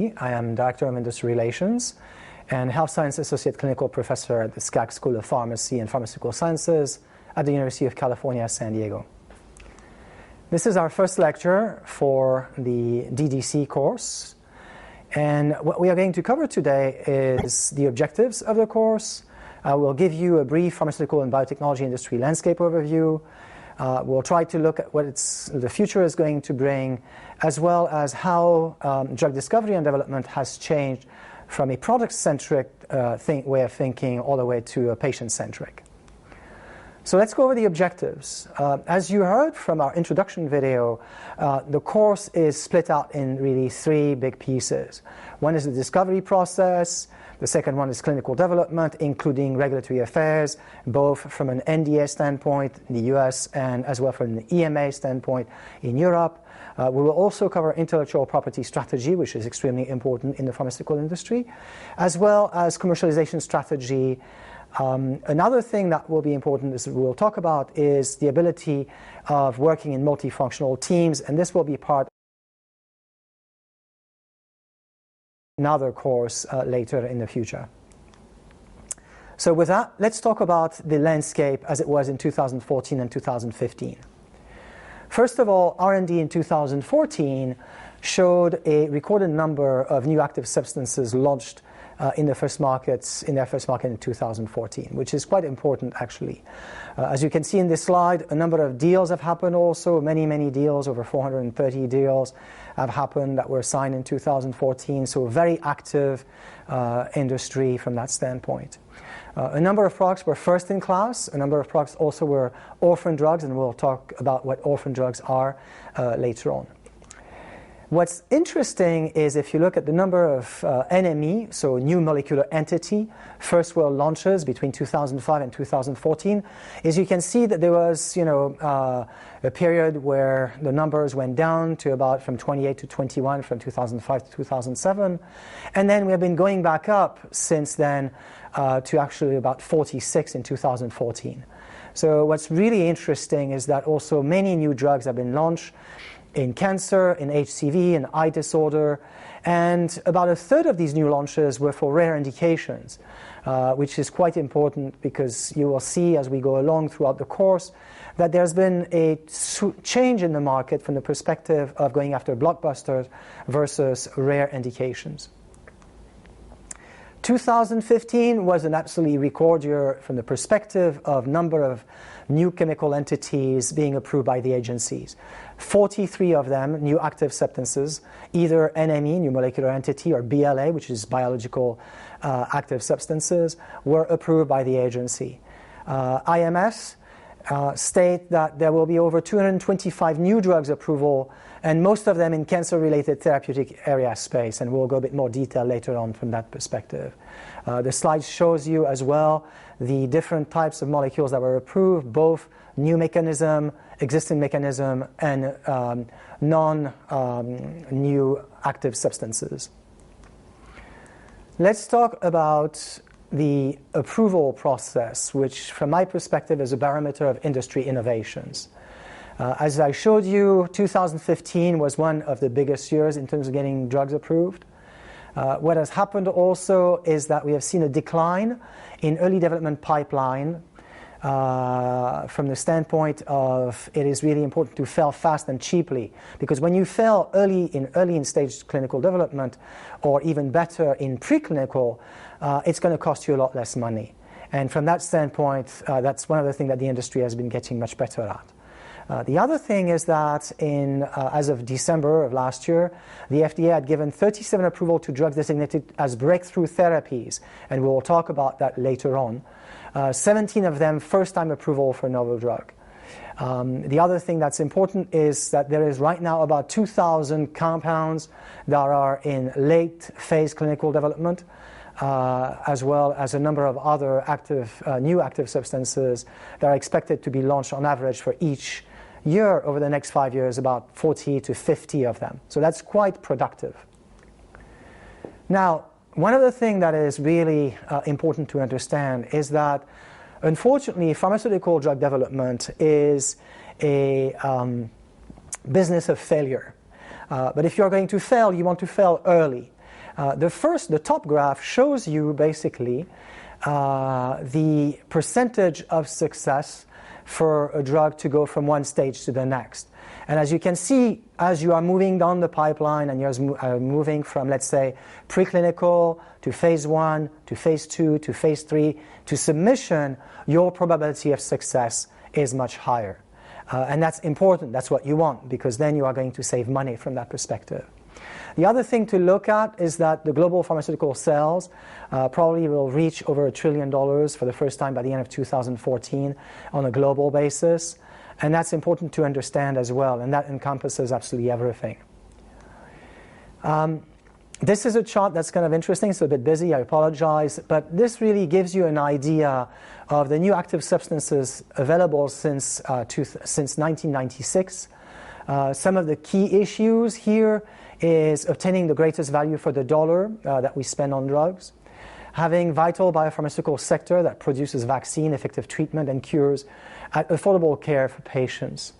I am Director of Industry Relations and Health Science Associate Clinical Professor at the SCAC School of Pharmacy and Pharmaceutical Sciences at the University of California, San Diego. This is our first lecture for the DDC course. And what we are going to cover today is the objectives of the course. We'll give you a brief pharmaceutical and biotechnology industry landscape overview. We'll try to look at what the future is going to bring, as well as how drug discovery and development has changed from a product-centric way of thinking all the way to a patient-centric. So let's go over the objectives. As you heard from our introduction video, the course is split out in really three big pieces. One is the discovery process. The second one is clinical development, including regulatory affairs, both from an NDA standpoint in the US and as well from an EMA standpoint in Europe. We will also cover intellectual property strategy, which is extremely important in the pharmaceutical industry, as well as commercialization strategy. Another thing that will be important is we'll talk about is the ability of working in multifunctional teams, and this will be part of another course later in the future. So with that, let's talk about the landscape as it was in 2014 and 2015. First of all, R&D in 2014 showed a recorded number of new active substances launched in their first market in 2014, which is quite important actually. As you can see in this slide, a number of deals have happened also, many deals, over 430 deals have happened that were signed in 2014, so a very active industry from that standpoint. A number of products were first in class, a number of products also were orphan drugs, and we'll talk about what orphan drugs are later on. What's interesting is if you look at the number of NME, so new molecular entity, first world launches between 2005 and 2014, is you can see that there was a period where the numbers went down to about from 28 to 21 from 2005 to 2007. And then we have been going back up since then to actually about 46 in 2014. So what's really interesting is that also many new drugs have been launched in cancer, in HCV, in eye disorder, and about a third of these new launches were for rare indications, which is quite important because you will see as we go along throughout the course that there's been a change in the market from the perspective of going after blockbusters versus rare indications. 2015 was an absolutely record year from the perspective of number of new chemical entities being approved by the agencies. 43 of them, new active substances, either NME, new molecular entity, or BLA, which is biological active substances, were approved by the agency. IMS state that there will be over 225 new drugs approval, and most of them in cancer-related therapeutic area space, and we'll go a bit more detail later on from that perspective. The slide shows you as well the different types of molecules that were approved, both new mechanism, existing mechanism, and non-new active substances. Let's talk about the approval process, which from my perspective is a barometer of industry innovations. As I showed you, 2015 was one of the biggest years in terms of getting drugs approved. What has happened also is that we have seen a decline in early development pipeline from the standpoint of it is really important to fail fast and cheaply, because when you fail early in stage clinical development, or even better in preclinical, it's going to cost you a lot less money. And from that standpoint, that's one of the things that the industry has been getting much better at. The other thing is that as of December of last year, the FDA had given 37 approval to drugs designated as breakthrough therapies, and we'll talk about that later on. 17 of them first-time approval for a novel drug. The other thing that's important is that there is right now about 2,000 compounds that are in late-phase clinical development, as well as a number of other new active substances that are expected to be launched on average for each year over the next 5 years, about 40 to 50 of them. So that's quite productive. Now, one other thing that is really important to understand is that, unfortunately, pharmaceutical drug development is a business of failure. But if you're going to fail, you want to fail early. The top graph shows you basically the percentage of success for a drug to go from one stage to the next. And as you can see, as you are moving down the pipeline and you're moving from, let's say, preclinical to phase 1, to phase 2, to phase 3, to submission, your probability of success is much higher. And that's important. That's what you want, because then you are going to save money from that perspective. The other thing to look at is that the global pharmaceutical sales probably will reach over $1 trillion for the first time by the end of 2014 on a global basis. And that's important to understand as well, and that encompasses absolutely everything. This is a chart that's kind of interesting. It's a bit busy, I apologize, but this really gives you an idea of the new active substances available since 1996. Some of the key issues here is obtaining the greatest value for the dollar that we spend on drugs, having vital biopharmaceutical sector that produces vaccine, effective treatment, and cures at affordable care for patients.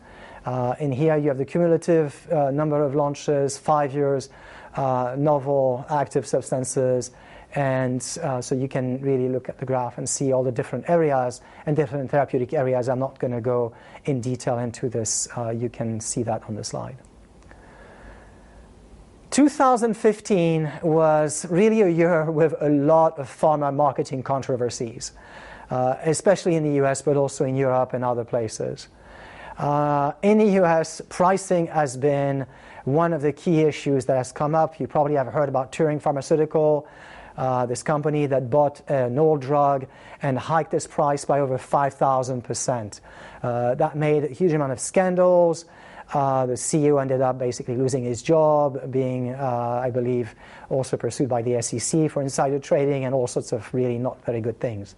In here you have the cumulative number of launches, 5 years, novel active substances, and so you can really look at the graph and see all the different areas and different therapeutic areas. I'm not going to go in detail into this. You can see that on the slide. 2015 was really a year with a lot of pharma marketing controversies, especially in the US, but also in Europe and other places. In the US, pricing has been one of the key issues that has come up. You probably have heard about Turing Pharmaceutical, this company that bought an old drug and hiked its price by over 5,000%. That made a huge amount of scandals. The CEO ended up basically losing his job, being, I believe, also pursued by the SEC for insider trading and all sorts of really not very good things.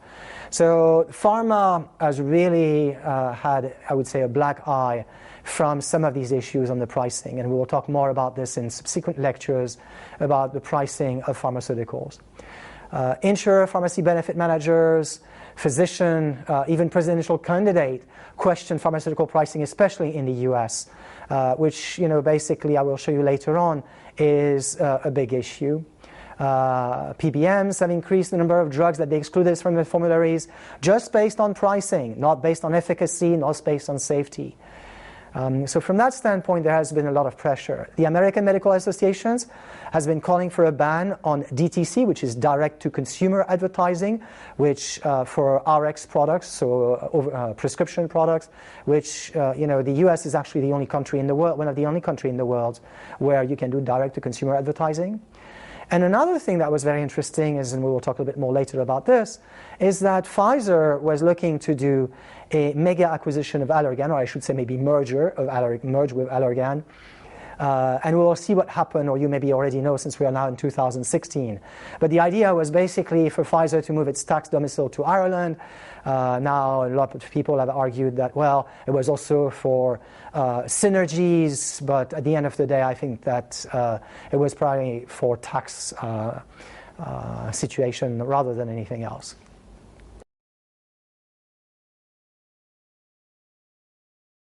So pharma has really had, I would say, a black eye from some of these issues on the pricing, and we will talk more about this in subsequent lectures about the pricing of pharmaceuticals. Insurer, pharmacy benefit managers, physician, even presidential candidate question pharmaceutical pricing, especially in the US, which, basically I will show you later on is a big issue. PBMs have increased the number of drugs that they excluded from the formularies just based on pricing, not based on efficacy, not based on safety. So from that standpoint, there has been a lot of pressure. The American Medical Associations has been calling for a ban on DTC, which is direct-to-consumer advertising, which for RX products, so prescription products, which the U.S. is actually the only country in the world, one of the only countries in the world where you can do direct-to-consumer advertising. And another thing that was very interesting is, and we will talk a bit more later about this, is that Pfizer was looking to do a mega acquisition of Allergan, or I should say maybe merge with Allergan. And we will see what happened, or you maybe already know since we are now in 2016. But the idea was basically for Pfizer to move its tax domicile to Ireland. Now a lot of people have argued that, well, it was also for synergies, but at the end of the day I think that it was probably for tax situation rather than anything else.